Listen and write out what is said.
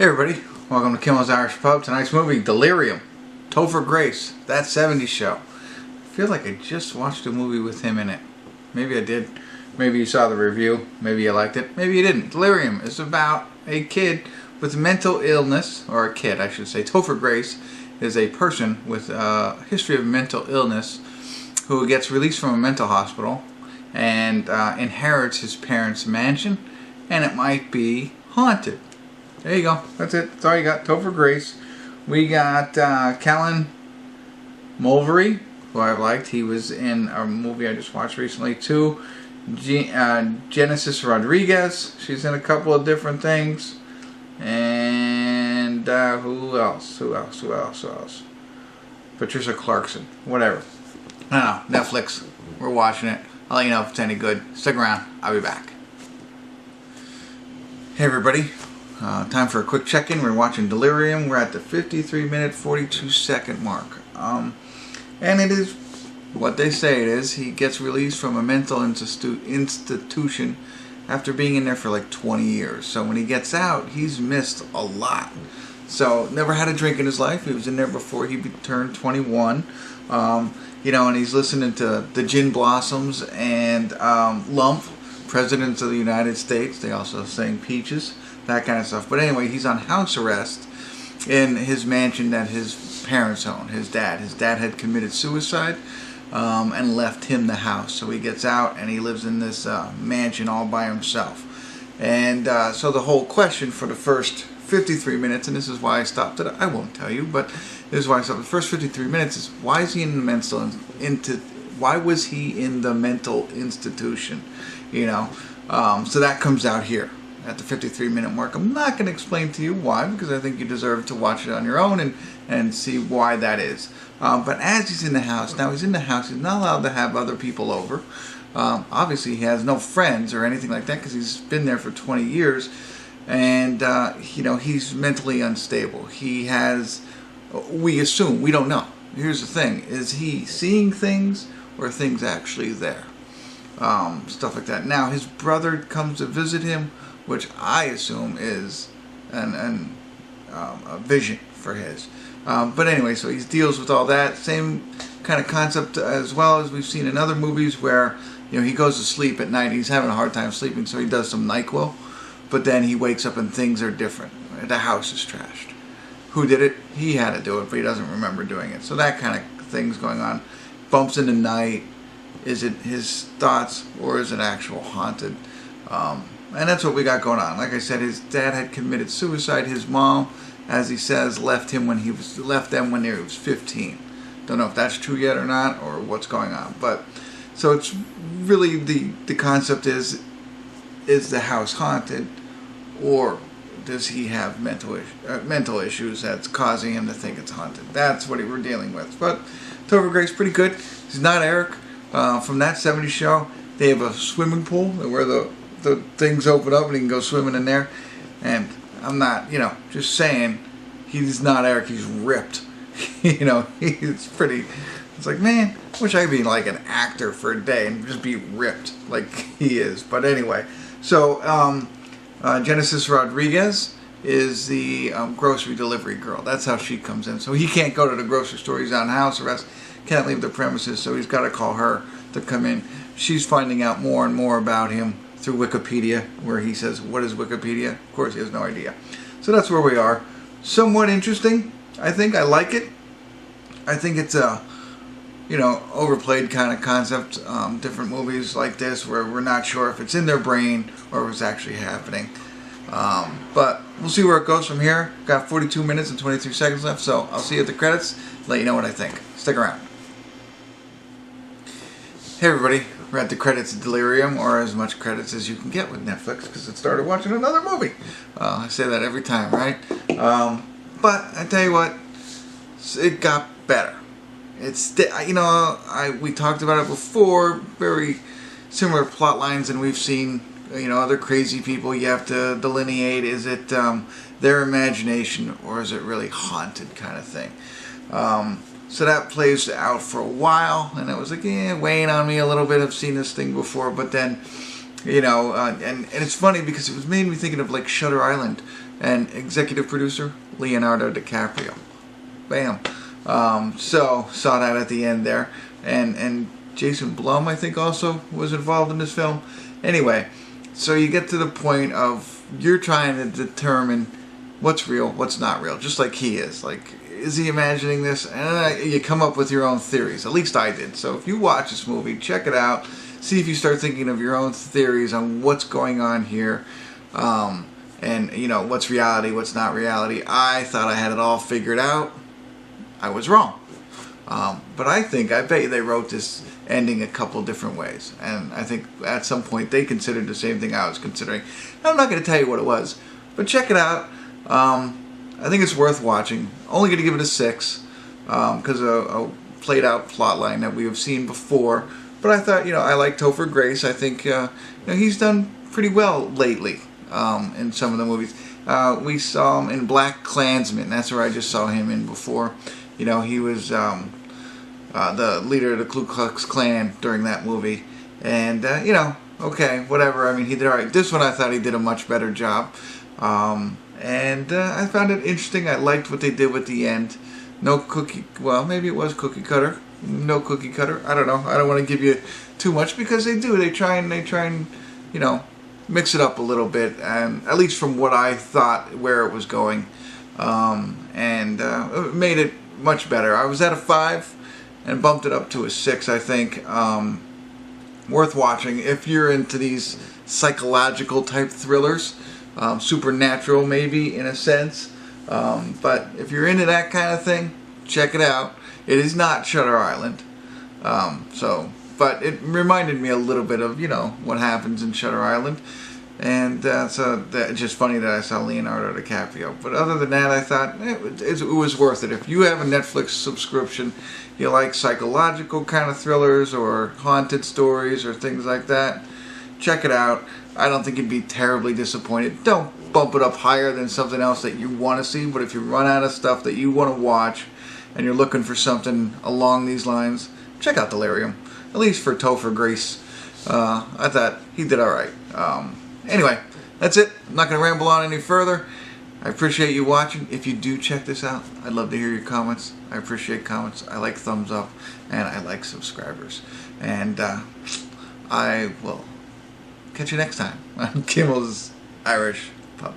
Hey everybody, welcome to Kimmel's Irish Pub. Tonight's movie, Delirium. Topher Grace, that 70s show. I feel like I just watched a movie with him in it. Maybe I did. Maybe you saw the review. Maybe you liked it. Maybe you didn't. Delirium is about a kid with mental illness, or a kid I should say. Topher Grace is a person with a history of mental illness who gets released from a mental hospital and inherits his parents' mansion, and it might be haunted. There you go. That's it. That's all you got. Topher Grace. We got Callan, Mulvey, who I liked. He was in a movie I just watched recently too. Genesis Rodriguez. She's in a couple of different things. And who else? Who else? Patricia Clarkson. Whatever. I don't know. Netflix. We're watching it. I'll let you know if it's any good. Stick around. I'll be back. Hey everybody. Time for a quick check-in. We're watching Delirium. We're at the 53-minute, 42-second mark. And it is what they say it is. He gets released from a mental institution after being in there for like 20 years. So when he gets out, he's missed a lot. So never had a drink in his life. He was in there before he turned 21. You know, and he's listening to the Gin Blossoms and Lump, Presidents of the United States. They also sang Peaches. That kind of stuff. But anyway, he's on house arrest in his mansion that his parents own. His dad had committed suicide and left him the house. So he gets out and he lives in this mansion all by himself. And so the whole question for the first 53 minutes, and this is why I stopped it. I won't tell you, but this is why I stopped. The first 53 minutes is why is he in the why was he in the mental institution? You know, so that comes out here at the 53-minute mark. I'm not going to explain to you why, because I think you deserve to watch it on your own and see why that is. But as he's in the house, now he's in the house, he's not allowed to have other people over. Obviously, he has no friends or anything like that because he's been there for 20 years. And, you know, he's mentally unstable. He has, we assume, we don't know. Here's the thing, is he seeing things or are things actually there? Stuff like that. Now, his brother comes to visit him, which I assume is a vision for his. But anyway, so he deals with all that. Same kind of concept as well as we've seen in other movies where, you know, he goes to sleep at night. He's having a hard time sleeping, so he does some NyQuil. But then he wakes up and things are different. The house is trashed. Who did it? He had to do it, but he doesn't remember doing it. So that kind of thing's going on. Bumps in the night. Is it his thoughts or is it actual haunted? And that's what we got going on. Like I said, his dad had committed suicide. His mom, as he says, left them when he was 15. Don't know if that's true yet or not, or what's going on. But so it's really the concept is the house haunted, or does he have mental issues that's causing him to think it's haunted? That's what we're dealing with. But Topher Grace pretty good. He's not Eric from that 70s show. They have a swimming pool where the things open up and he can go swimming in there. And I'm not, you know, just saying, he's not Eric, he's ripped. You know, he's pretty, it's like, man, I wish I could be like an actor for a day and just be ripped like he is. But anyway, so Genesis Rodriguez is the grocery delivery girl. That's how she comes in. So he can't go to the grocery store, he's on house arrest, can't leave the premises, so he's got to call her to come in. She's finding out more and more about him through Wikipedia, where he says, what is Wikipedia? Of course, he has no idea. So that's where we are. Somewhat interesting. I think I like it. I think it's a, you know, overplayed kind of concept. Different movies like this where we're not sure if it's in their brain or if it's actually happening. But we'll see where it goes from here. Got 42 minutes and 23 seconds left, so I'll see you at the credits. Let you know what I think. Stick around. Hey everybody, we're at the credits of Delirium, or as much credits as you can get with Netflix, because it started watching another movie. I say that every time, right? But I tell you what, it got better. It's, you know, we talked about it before, very similar plot lines, and we've seen, you know, other crazy people. You have to delineate, is it their imagination or is it really haunted kind of thing? So that plays out for a while, and it was like, yeah, weighing on me a little bit. I've seen this thing before, but then You know, and it's funny because it was made me thinking of like Shutter Island, and executive producer Leonardo DiCaprio. Bam. So saw that at the end there, and Jason Blum I think also was involved in this film. Anyway, so you get to the point of you're trying to determine what's real, what's not real, just like he is. Like, is he imagining this? And you come up with your own theories. At least I did. So if you watch this movie, check it out. See if you start thinking of your own theories on what's going on here, and you know what's reality, what's not reality. I thought I had it all figured out. I was wrong, but I bet you they wrote this ending a couple different ways, and I think at some point they considered the same thing I was considering. I'm not going to tell you what it was, but check it out. I think it's worth watching. Only going to give it a 6 because a played out plot line that we have seen before. But I thought, I like Topher Grace. I think he's done pretty well lately in some of the movies. We saw him in Black Klansman. That's where I just saw him in before. He was the leader of the Ku Klux Klan during that movie. And, okay, whatever. I mean, he did all right. This one I thought he did a much better job. And I found it interesting. I liked what they did with the end. No cookie, well, maybe it was cookie cutter. No cookie cutter. I don't know. I don't want to give you too much because they do. They try and mix it up a little bit, and at least from what I thought where it was going, and it made it much better. I was at a 5 and bumped it up to a 6. I think worth watching if you're into these psychological type thrillers, supernatural maybe in a sense. But if you're into that kind of thing, check it out. It is not Shutter Island. But it reminded me a little bit of, what happens in Shutter Island. And so it's just funny that I saw Leonardo DiCaprio. But other than that, I thought it was worth it. If you have a Netflix subscription, you like psychological kind of thrillers or haunted stories or things like that, check it out. I don't think you'd be terribly disappointed. Don't bump it up higher than something else that you want to see. But if you run out of stuff that you want to watch, and you're looking for something along these lines, check out Delirium. At least for Topher Grace. I thought he did alright. Anyway, that's it. I'm not going to ramble on any further. I appreciate you watching. If you do check this out, I'd love to hear your comments. I appreciate comments. I like thumbs up. And I like subscribers. And I will catch you next time on Kimmel's Irish Pub.